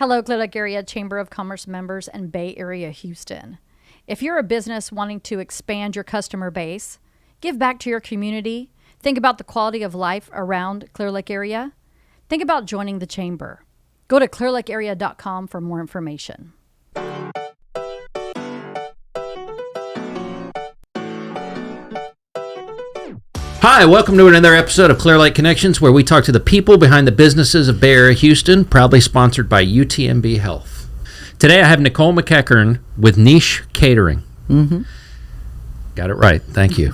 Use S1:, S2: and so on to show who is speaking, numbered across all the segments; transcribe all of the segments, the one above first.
S1: Hello, Clear Lake Area Chamber of Commerce members and Bay Area Houston. If you're a business wanting to expand your customer base, give back to your community, think about the quality of life around Clear Lake Area, think about joining the Chamber. Go to clearlakearea.com for more information.
S2: Hi, welcome to another episode of Clear Lake Connections, where we talk to the people behind the businesses of Bay Area Houston, proudly sponsored by UTMB Health. Today I have Nicole Mckechern with Niche Catering.
S3: Mm-hmm.
S2: Got it right. Thank you.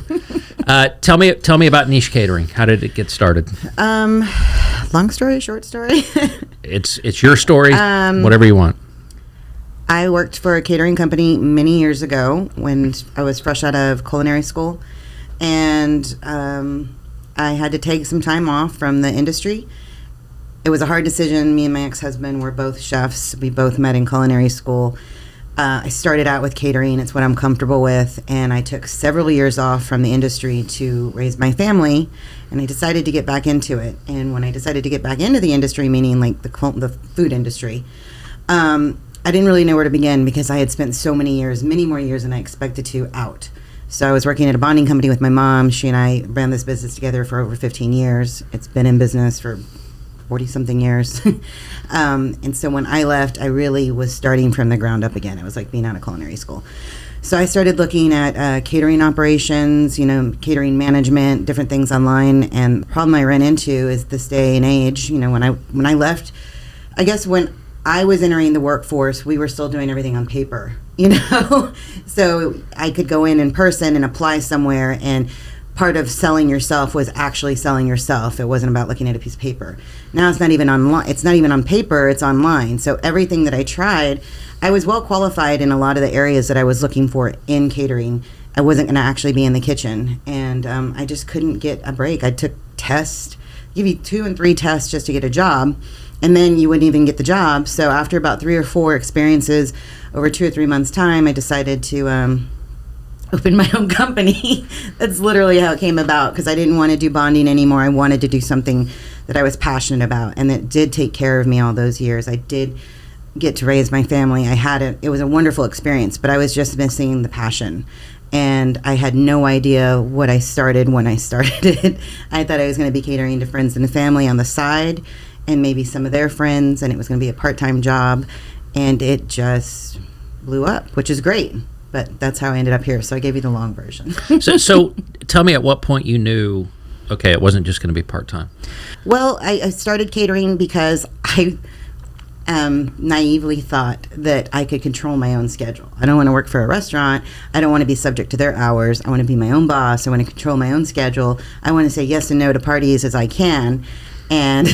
S2: Tell me about Niche Catering. How did it get started?
S3: Long story, short story.
S2: It's your story, whatever you want.
S3: I worked for a catering company many years ago when I was fresh out of culinary school. And I had to take some time off from the industry. It was a hard decision. Me and my ex-husband were both chefs. We both met in culinary school. I started out with catering. It's what I'm comfortable with. And I took several years off from the industry to raise my family. And I decided to get back into it. And when I decided to get back into the industry, meaning like the food industry, I didn't really know where to begin because I had spent so many years, many more years than I expected to, out. So I was working at a bonding company with my mom. She and I ran this business together for over 15 years. It's been in business for 40-something years. And so when I left, I really was starting from the ground up again. It was like being out of culinary school. So I started looking at catering operations, catering management, different things online. And the problem I ran into is this day and age, when I left, I guess when I was entering the workforce, we were still doing everything on paper, So I could go in person and apply somewhere, and part of selling yourself was actually selling yourself. It wasn't about looking at a piece of paper. Now it's not even online. It's not even on paper. It's online. So everything that I tried, I was well qualified in a lot of the areas that I was looking for in catering. I wasn't going to actually be in the kitchen, and I just couldn't get a break. I took tests, give you 2 and 3 tests just to get a job. And then you wouldn't even get the job. So after about 3 or 4 experiences over 2 or 3 months' time, I decided to open my own company. That's literally how it came about, because I didn't want to do bonding anymore. I wanted to do something that I was passionate about, and that did take care of me all those years. I did get to raise my family. It was a wonderful experience, but I was just missing the passion. And I had no idea what I started when I started it. I thought I was going to be catering to friends and family on the side, and maybe some of their friends, and it was going to be a part-time job, and it just blew up, which is great. But that's how I ended up here. So I gave you the long version.
S2: So tell me, at what point you knew, okay, it wasn't just going to be part-time?
S3: Well, I started catering because I naively thought that I could control my own schedule. I don't want to work for a restaurant. I don't want to be subject to their hours. I want to be my own boss. I want to control my own schedule. I want to say yes and no to parties as I can. And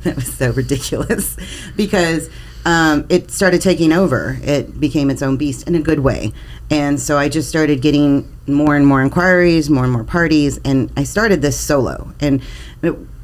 S3: that was so ridiculous because it started taking over. It became its own beast in a good way. And so I just started getting more and more inquiries, more and more parties, and I started this solo. And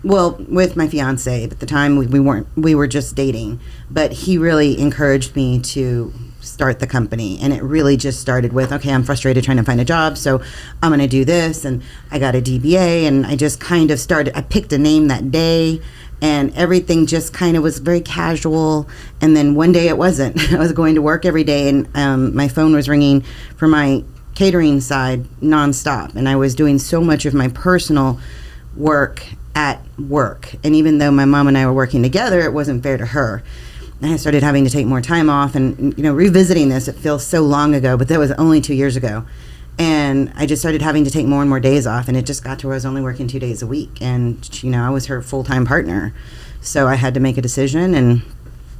S3: with my fiance. At the time, we were just dating, but he really encouraged me to start the company. And it really just started with, okay, I'm frustrated trying to find a job, so I'm going to do this. And I got a DBA, and I just kind of started. I picked a name that day, and everything just kind of was very casual. And then one day it wasn't. I was going to work every day, and my phone was ringing for my catering side nonstop. And I was doing so much of my personal work at work. And even though my mom and I were working together, it wasn't fair to her. And I started having to take more time off. And, revisiting this, it feels so long ago, but that was only 2 years ago. And I just started having to take more and more days off. And it just got to where I was only working 2 days a week. And, I was her full-time partner. So I had to make a decision. And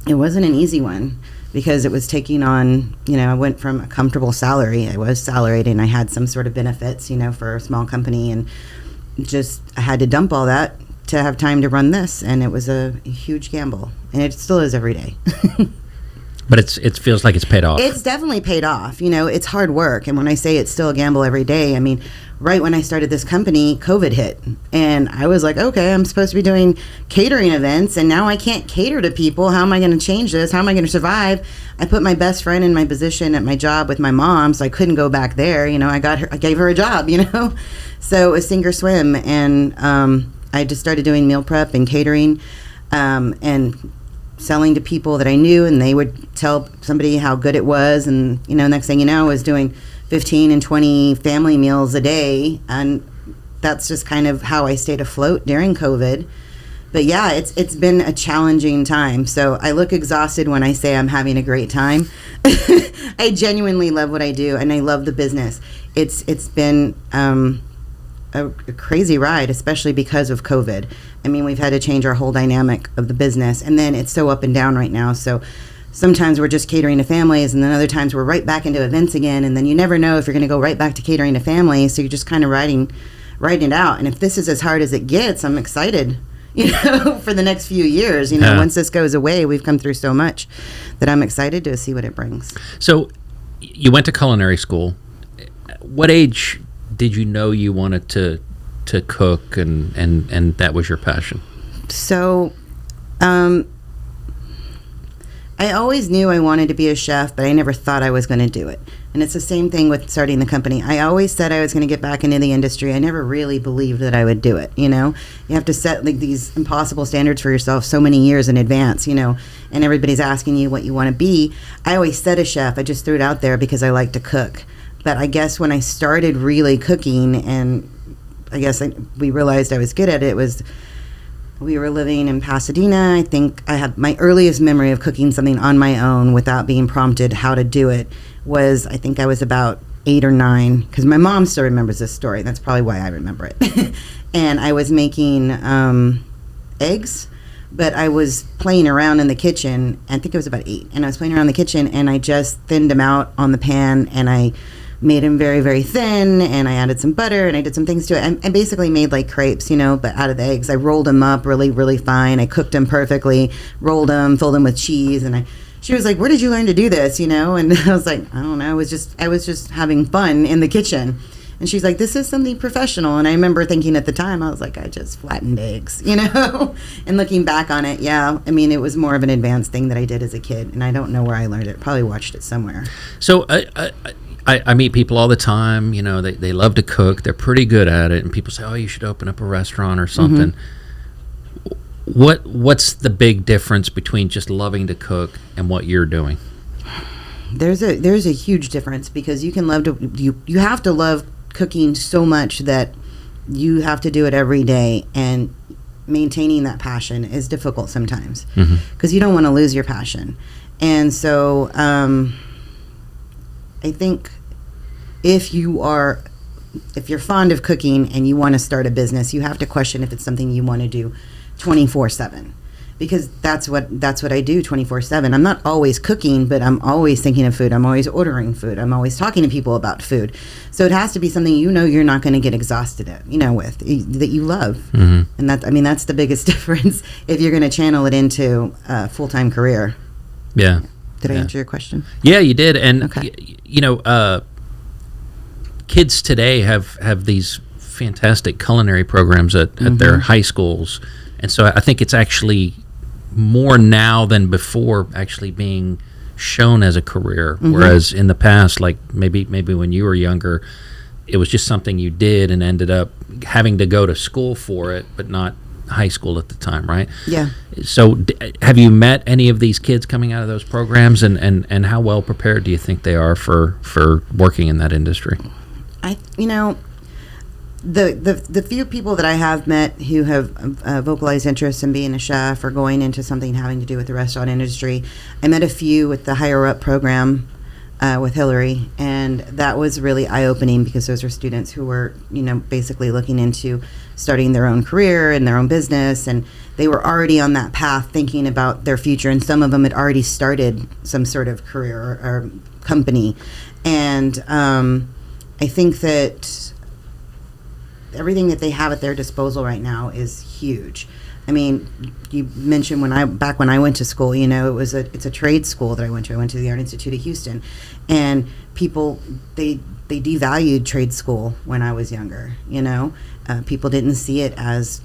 S3: it wasn't an easy one because it was taking on, I went from a comfortable salary. I was salaried, and I had some sort of benefits, for a small company. And I had to dump all that to have time to run this. And it was a huge gamble. And it still is every day.
S2: But it feels like it's paid off.
S3: It's definitely paid off. It's hard work. And when I say it's still a gamble every day, I mean, right when I started this company, COVID hit. And I was like, okay, I'm supposed to be doing catering events, and now I can't cater to people. How am I going to change this? How am I going to survive? I put my best friend in my position at my job with my mom, so I couldn't go back there. I gave her a job, So it was sink or swim. And I just started doing meal prep and catering. And selling to people that I knew, and they would tell somebody how good it was, and next thing you know, I was doing 15 and 20 family meals a day, and that's just kind of how I stayed afloat during COVID. But yeah, it's been a challenging time. So I look exhausted when I say I'm having a great time. I genuinely love what I do, and I love the business. It's been a crazy ride, especially because of COVID. I mean, we've had to change our whole dynamic of the business, and then it's so up and down right now. So sometimes we're just catering to families, and then other times we're right back into events again, and then you never know if you're going to go right back to catering to families. So you're just kind of riding it out. And if this is as hard as it gets, I'm excited. For the next few years, once this goes away, we've come through so much that I'm excited to see what it brings.
S2: So you went to culinary school. What age did you know you wanted to cook and that was your passion?
S3: So I always knew I wanted to be a chef, but I never thought I was going to do it. And it's the same thing with starting the company. I always said I was going to get back into the industry. I never really believed that I would do it, You have to set these impossible standards for yourself so many years in advance, and everybody's asking you what you want to be. I always said a chef. I just threw it out there because I like to cook. But I guess when I started really cooking, and I guess we realized I was good at it, we were living in Pasadena. I think I have my earliest memory of cooking something on my own without being prompted how to do it was, I think I was about 8 or 9, because my mom still remembers this story. That's probably why I remember it. And I was making eggs, but I was playing around in the kitchen. I think it was about 8, and I was playing around in the kitchen, and I just thinned them out on the pan, and I made them very, very thin, and I added some butter, and I did some things to it. I basically made like crepes, but out of the eggs. I rolled them up really, really fine. I cooked them perfectly, rolled them, filled them with cheese, and she was like, "Where did you learn to do this?" And I was like, "I don't know. I was just having fun in the kitchen." And she's like, "This is something professional." And I remember thinking at the time, I was like, I just flattened eggs, And looking back on it, yeah, I mean, it was more of an advanced thing that I did as a kid, and I don't know where I learned it. Probably watched it somewhere.
S2: So I meet people all the time, they love to cook. They're pretty good at it. And people say, oh, you should open up a restaurant or something. Mm-hmm. What's the big difference between just loving to cook and what you're doing?
S3: There's a huge difference, because you can you have to love cooking so much that you have to do it every day, and maintaining that passion is difficult sometimes, because you don't want to lose your passion. And so I think if you're fond of cooking and you want to start a business, you have to question if it's something you want to do 24/7, because that's what I do 24/7. I'm not always cooking, but I'm always thinking of food. I'm always ordering food. I'm always talking to people about food. So it has to be something you're not going to get exhausted at, with that you love. Mm-hmm. And that's the biggest difference if you're going to channel it into a full-time career.
S2: Yeah.
S3: Did I answer your question?
S2: Yeah, you did. And
S3: okay.
S2: Kids today have these fantastic culinary programs at their high schools. And so I think it's actually more now than before actually being shown as a career. Whereas in the past, like maybe when you were younger, it was just something you did and ended up having to go to school for it, but not high school at the time, right?
S3: Yeah.
S2: So have you met any of these kids coming out of those programs, and how well prepared do you think they are for working in that industry?
S3: The few people that I have met who have vocalized interest in being a chef or going into something having to do with the restaurant industry, I met a few with the Higher Up program with Hillary, and that was really eye-opening, because those are students who were, basically looking into starting their own career and their own business, and they were already on that path thinking about their future, and some of them had already started some sort of career or company. And I think that everything that they have at their disposal right now is huge. I mean, you mentioned back when I went to school, it's a trade school that I went to. I went to the Art Institute of Houston, and people, they devalued trade school when I was younger. People didn't see it as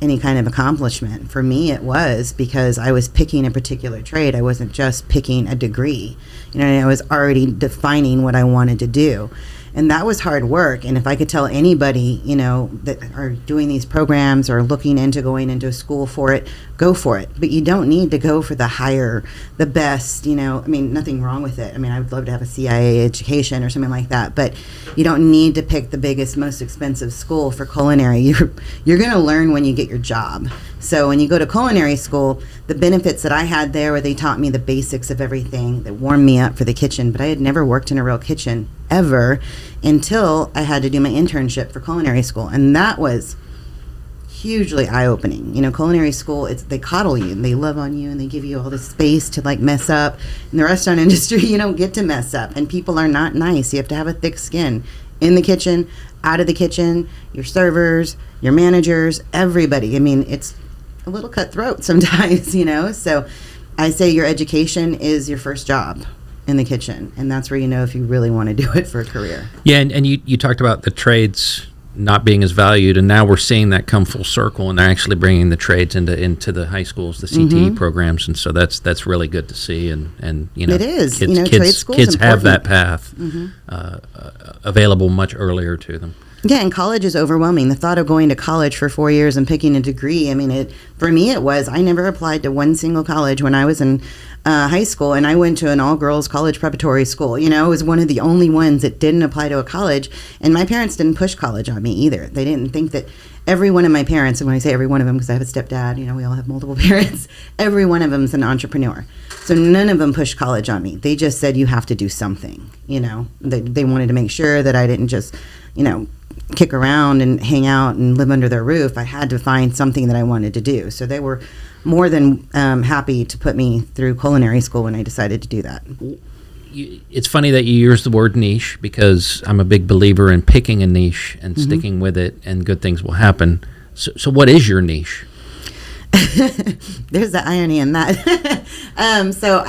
S3: any kind of accomplishment. For me, it was, because I was picking a particular trade. I wasn't just picking a degree. I was already defining what I wanted to do. And that was hard work. And if I could tell anybody, that are doing these programs or looking into going into school for it, go for it. But you don't need to go for the higher, the best, nothing wrong with it. I would love to have a CIA education or something like that. But you don't need to pick the biggest, most expensive school for culinary. You're going to learn when you get your job. So when you go to culinary school, the benefits that I had there were they taught me the basics of everything, that warmed me up for the kitchen. But I had never worked in a real kitchen ever until I had to do my internship for culinary school. And that was hugely eye-opening. Culinary school, they coddle you and they love on you and they give you all this space to mess up. In the restaurant industry, you don't get to mess up, and people are not nice. You have to have a thick skin in the kitchen, out of the kitchen, your servers, your managers, everybody. It's a little cutthroat sometimes, So I say your education is your first job in the kitchen, and that's where if you really want to do it for a career.
S2: Yeah, and you talked about the trades not being as valued, and now we're seeing that come full circle, and they're actually bringing the trades into the high schools, the CTE programs, and so that's really good to see. And
S3: it is.
S2: Kids,
S3: school's
S2: kids have
S3: important.
S2: that path available much earlier to them.
S3: Yeah, and college is overwhelming. The thought of going to college for 4 years and picking a degree, for me it was, I never applied to one single college when I was in high school, and I went to an all-girls college preparatory school. It was one of the only ones that didn't apply to a college, and my parents didn't push college on me either. They didn't think that every one of my parents, and when I say every one of them because I have a stepdad, we all have multiple parents, every one of them is an entrepreneur. So none of them pushed college on me. They just said, you have to do something, They wanted to make sure that I didn't just, kick around and hang out and live under their roof. I had to find something that I wanted to do. So they were more than happy to put me through culinary school when I decided to do that.
S2: It's funny that you use the word niche, because I'm a big believer in picking a niche and sticking with it, and good things will happen. So what is your niche?
S3: There's the irony in that. So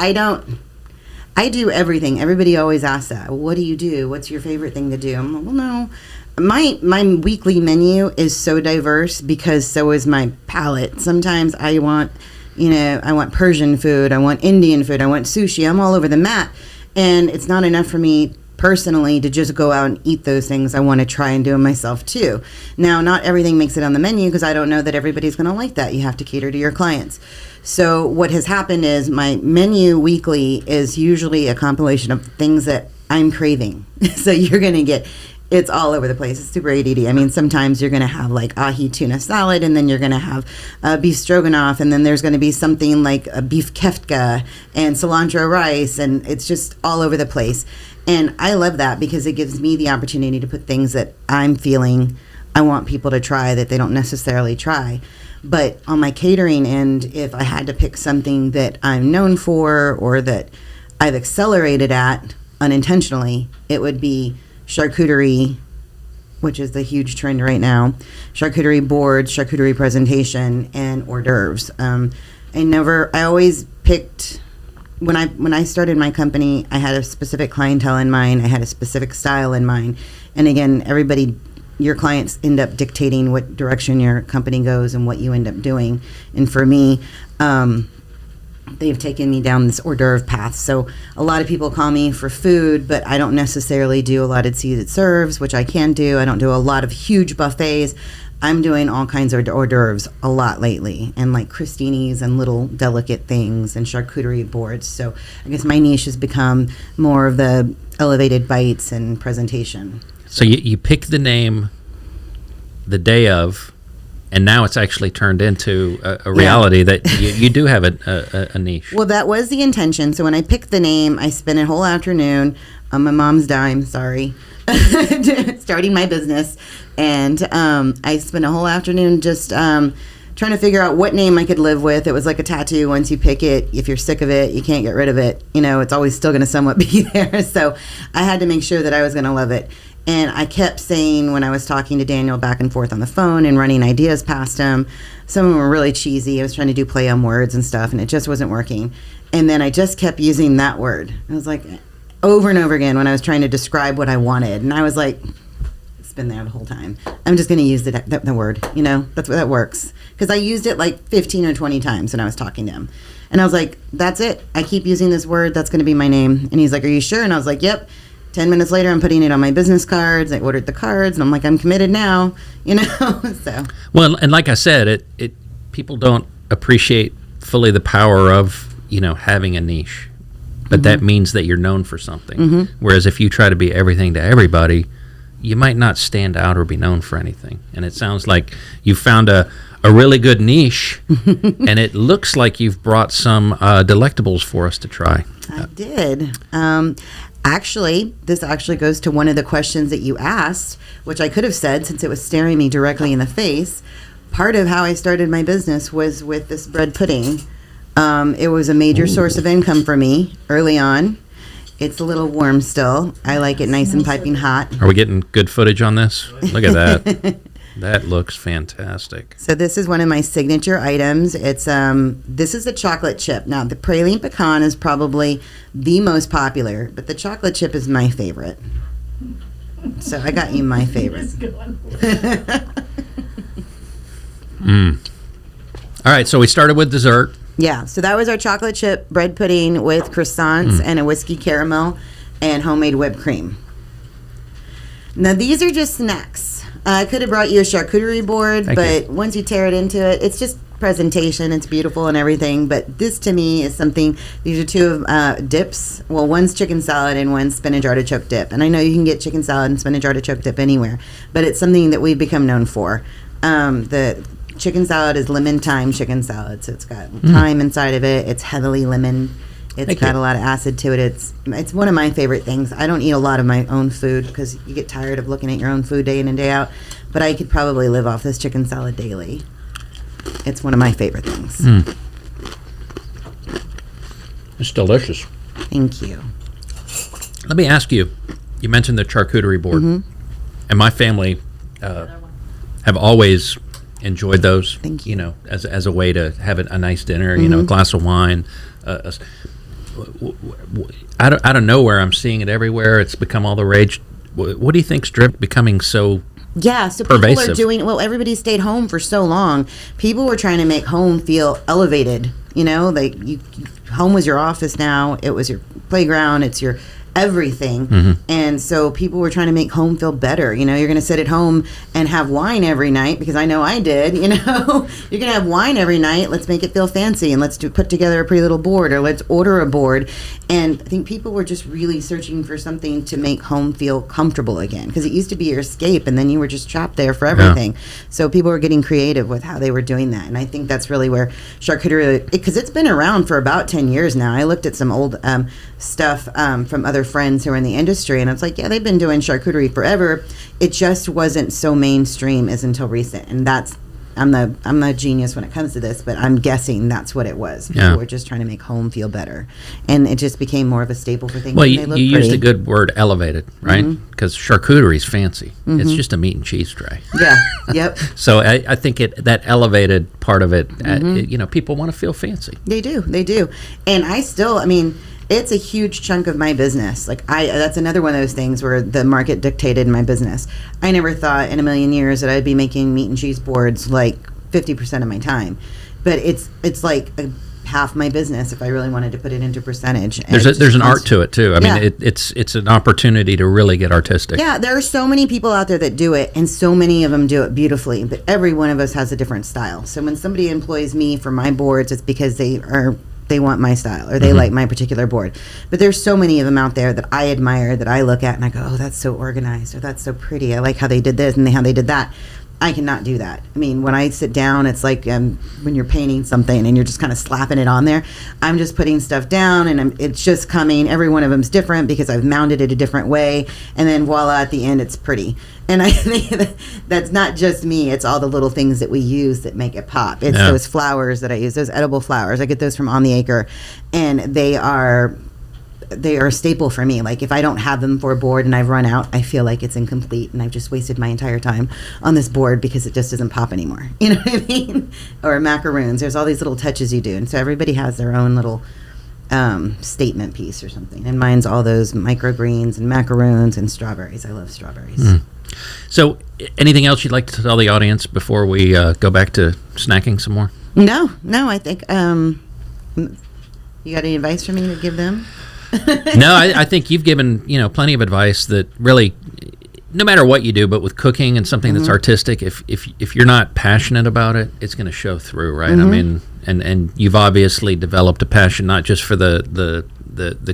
S3: I do everything. Everybody always asks that. What do you do? What's your favorite thing to do? I'm like, well, no. My weekly menu is so diverse because so is my palate. Sometimes I want Persian food, I want Indian food, I want sushi. I'm all over the map, and it's not enough for me personally to just go out and eat those things. I want to try and do them myself too. Now, not everything makes it on the menu because I don't know that everybody's going to like that. You have to cater to your clients. So what has happened is my menu weekly is usually a compilation of things that I'm craving. So you're going to get, it's all over the place. It's super ADD. Sometimes you're going to have ahi tuna salad, and then you're going to have beef stroganoff, and then there's going to be something like a beef keftka and cilantro rice, and it's just all over the place. And I love that because it gives me the opportunity to put things that I'm feeling I want people to try that they don't necessarily try. But on my catering end, if I had to pick something that I'm known for or that I've accelerated at unintentionally, it would be charcuterie, which is the huge trend right now. Charcuterie boards, charcuterie presentation, and hors d'oeuvres. I always picked, when I started my company, I had a specific clientele in mind. I had a specific style in mind. And again, your clients end up dictating what direction your company goes and what you end up doing. And for me, they've taken me down this hors d'oeuvre path. So a lot of people call me for food, but I don't necessarily do a lot of seated serves, which I can do. I don't do a lot of huge buffets. I'm doing all kinds of hors d'oeuvres a lot lately, and crostinis and little delicate things and charcuterie boards. So I guess my niche has become more of the elevated bites and presentation.
S2: So you pick the name the day of, and now it's actually turned into a reality that you do have a niche.
S3: Well, that was the intention. So when I picked the name, I spent a whole afternoon on my mom's dime, starting my business. And I spent a whole afternoon just trying to figure out what name I could live with. It was like a tattoo. Once you pick it, if you're sick of it, you can't get rid of it. It's always still going to somewhat be there. So I had to make sure that I was going to love it. And I kept saying, when I was talking to Daniel back and forth on the phone and running ideas past him, some of them were really cheesy. I was trying to do play on words and stuff, and it just wasn't working. And then I just kept using that word. I was over and over again when I was trying to describe what I wanted. And I was it's been there the whole time. I'm just going to use the word, that works. Because I used it 15 or 20 times when I was talking to him. And I was that's it. I keep using this word. That's going to be my name. And he's are you sure? And I was yep. 10 minutes later, I'm putting it on my business cards. I ordered the cards, and I'm like, I'm committed now, so.
S2: Well, and like I said, it people don't appreciate fully the power of, having a niche. But that means that you're known for something. Whereas if you try to be everything to everybody, you might not stand out or be known for anything. And it sounds like you found a really good niche, and it looks like you've brought some delectables for us to try.
S3: I did. Actually, this actually goes to one of the questions that you asked, which I could have said since it was staring me directly in the face. Part of how I started my business was with this bread pudding. It was a major source of income for me early on. It's a little warm still. I like it nice and piping hot.
S2: Are we getting good footage on this? Look at that. That looks fantastic.
S3: So this is one of my signature items. It's this is the chocolate chip. Now the praline pecan is probably the most popular, but the chocolate chip is my favorite. So I got you my favorite.
S2: All right, so we started with dessert.
S3: Yeah, so that was our chocolate chip bread pudding with croissants and a whiskey caramel and homemade whipped cream. Now these are just snacks. I could have brought you a charcuterie board, but once you tear it into it, it's just presentation. It's beautiful and everything. But this to me is something, these are two dips. Well, one's chicken salad and one's spinach artichoke dip. And I know you can get chicken salad and spinach artichoke dip anywhere, but it's something that we've become known for. The chicken salad is lemon thyme chicken salad. So it's got thyme inside of it. It's heavily lemon. It's got a lot of acid to it. It's one of my favorite things. I don't eat a lot of my own food because you get tired of looking at your own food day in and day out. But I could probably live off this chicken salad daily. It's one of my favorite things.
S2: It's delicious.
S3: Thank you.
S2: Let me ask you, you mentioned the charcuterie board. And my family have always enjoyed those.
S3: Thank you.
S2: As a way to have a nice dinner, a glass of wine. Out of nowhere, I'm seeing it everywhere. It's become all the rage. What do you think's becoming so
S3: so
S2: pervasive?
S3: People are doing, everybody stayed home for so long. People were trying to make home feel elevated. Home was your office now. It was your playground. It's your everything. And so people were trying to make home feel better. You're going to sit at home and have wine every night, because I know I did. You're going to have wine every night. Let's make it feel fancy, and let's put together a pretty little board, or let's order a board. And I think people were just really searching for something to make home feel comfortable again, because it used to be your escape, and then you were just trapped there for everything. So people were getting creative with how they were doing that, and I think that's really where charcuterie, because it's been around for about 10 years now. I looked at some old stuff from other friends who are in the industry, and I was like, yeah, they've been doing charcuterie forever. It just wasn't so mainstream as until recent, and that's I'm the genius when it comes to this, but I'm guessing that's what it was. People were just trying to make home feel better, and it just became more of a staple for things.
S2: Well, you used the good word elevated, right? Because charcuterie is fancy. It's just a meat and cheese tray.
S3: Yeah. Yep.
S2: So I think that elevated part of it, people want to feel fancy.
S3: They do, and it's a huge chunk of my business. That's another one of those things where the market dictated my business. I never thought in a million years that I'd be making meat and cheese boards 50% of my time, but it's like half my business if I really wanted to put it into percentage.
S2: There's an art to it too. I mean, it's an opportunity to really get artistic. Yeah,
S3: there are so many people out there that do it, and so many of them do it beautifully. But every one of us has a different style. So when somebody employs me for my boards, it's because they want my style, or they like my particular board. But there's so many of them out there that I admire, that I look at and I go, oh, that's so organized, or that's so pretty. I like how they did this and how they did that. I cannot do that. I mean, when I sit down, it's like when you're painting something and you're just kind of slapping it on there. I'm just putting stuff down, and it's just coming. Every one of them's different because I've mounted it a different way, and then voila, at the end, it's pretty. And I think that's not just me. It's all the little things that we use that make it pop. It's those flowers that I use, those edible flowers. I get those from On the Acre, and they are a staple for me. If I don't have them for a board and I've run out, I feel like it's incomplete and I've just wasted my entire time on this board because it just doesn't pop anymore. You know what I mean? Or macaroons. There's all these little touches you do, and so everybody has their own little statement piece or something. And mine's all those microgreens and macaroons and strawberries. I love strawberries.
S2: So, anything else you'd like to tell the audience before we go back to snacking some more?
S3: No. I think you got any advice for me to give them?
S2: No, I think you've given, plenty of advice that really, no matter what you do, but with cooking and something that's artistic, if you're not passionate about it, it's going to show through, right? I mean, and you've obviously developed a passion not just for the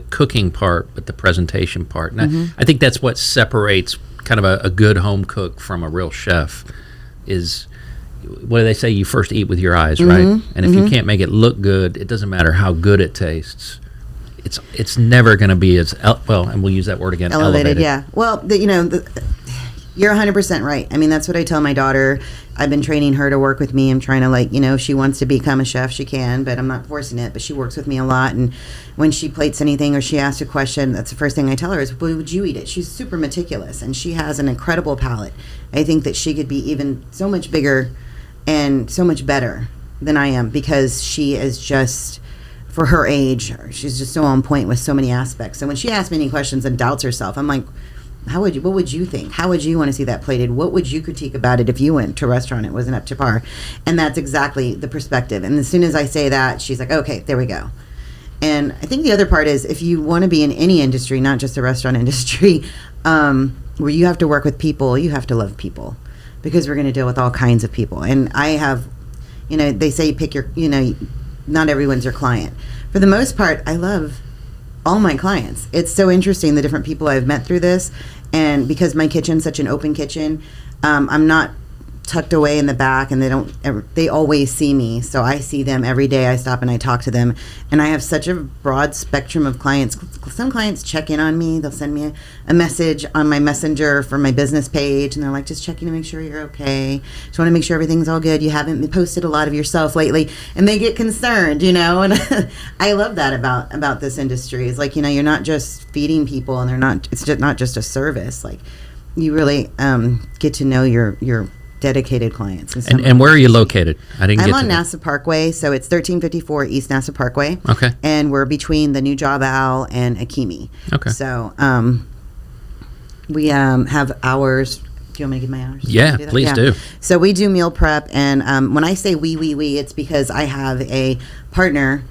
S2: cooking part, but the presentation part. And I think that's what separates kind of a good home cook from a real chef is, what do they say? You first eat with your eyes, right? And if you can't make it look good, it doesn't matter how good it tastes. It's never going to be as and we'll use that word again. Elevated.
S3: Yeah. Well, you're 100% right. I mean, that's what I tell my daughter. I've been training her to work with me. I'm trying to if she wants to become a chef, she can, but I'm not forcing it. But she works with me a lot, and when she plates anything or she asks a question, that's the first thing I tell her is, well, would you eat it? She's super meticulous, and she has an incredible palate. I think that she could be even so much bigger and so much better than I am, because she is just, for her age, she's just so on point with so many aspects. So when she asks me any questions and doubts herself, I'm like, what would you think? How would you want to see that plated? What would you critique about it if you went to a restaurant and it wasn't up to par? And that's exactly the perspective. And as soon as I say that, she's like, okay, there we go. And I think the other part is, if you want to be in any industry, not just the restaurant industry, where you have to work with people, you have to love people, because we're going to deal with all kinds of people. And I have, they say pick your, not everyone's your client. For the most part, I love all my clients. It's so interesting, the different people I've met through this. And because my kitchen's such an open kitchen, I'm not tucked away in the back, and they always see me. So I see them every day. I stop and I talk to them, and I have such a broad spectrum of clients. Some clients check in on me. They'll send me a message on my messenger for my business page, and they're like, just checking to make sure you're okay. Just want to make sure everything's all good. You haven't posted a lot of yourself lately, and they get concerned, and I love that about this industry. It's like, you're not just feeding people, and it's just not just a service. Like, you really get to know your dedicated clients.
S2: And where are you located?
S3: I'm on NASA Parkway, so it's 1354 East NASA Parkway.
S2: Okay.
S3: And we're between the New Job Al and Akimi. Okay. So we have hours. Do you want me to give my hours?
S2: Yeah, please do.
S3: So we do meal prep, and when I say we, it's because I have a partner.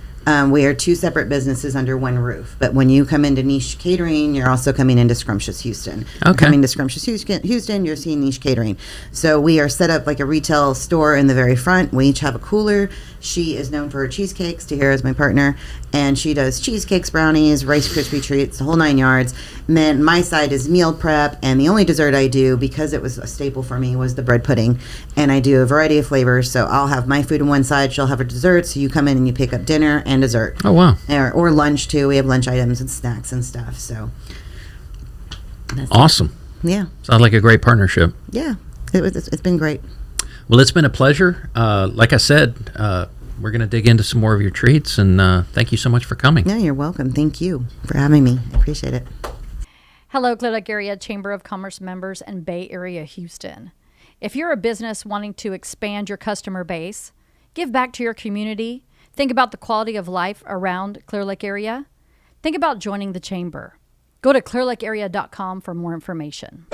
S3: We are two separate businesses under one roof. But when you come into Niche Catering, you're also coming into Scrumptious Houston. Okay. Coming to Scrumptious Houston, you're seeing Niche Catering. So we are set up like a retail store in the very front. We each have a cooler. She is known for her cheesecakes. Tahira is my partner. And she does cheesecakes, brownies, Rice Krispie treats, the whole 9 yards. And then my side is meal prep. And the only dessert I do, because it was a staple for me, was the bread pudding. And I do a variety of flavors. So I'll have my food on one side. She'll have her dessert. So you come in and you pick up dinner and dessert.
S2: Oh, wow.
S3: Or lunch, too. We have lunch items and snacks and stuff. So
S2: that's awesome.
S3: Yeah.
S2: Sounds like a great partnership.
S3: Yeah. It's been great.
S2: Well, it's been a pleasure. Like I said, we're going to dig into some more of your treats, and thank you so much for coming.
S3: Yeah, you're welcome. Thank you for having me. I appreciate it.
S1: Hello, Clear Lake Area Chamber of Commerce members and Bay Area Houston. If you're a business wanting to expand your customer base, give back to your community, think about the quality of life around Clear Lake area, think about joining the chamber. Go to clearlakearea.com for more information.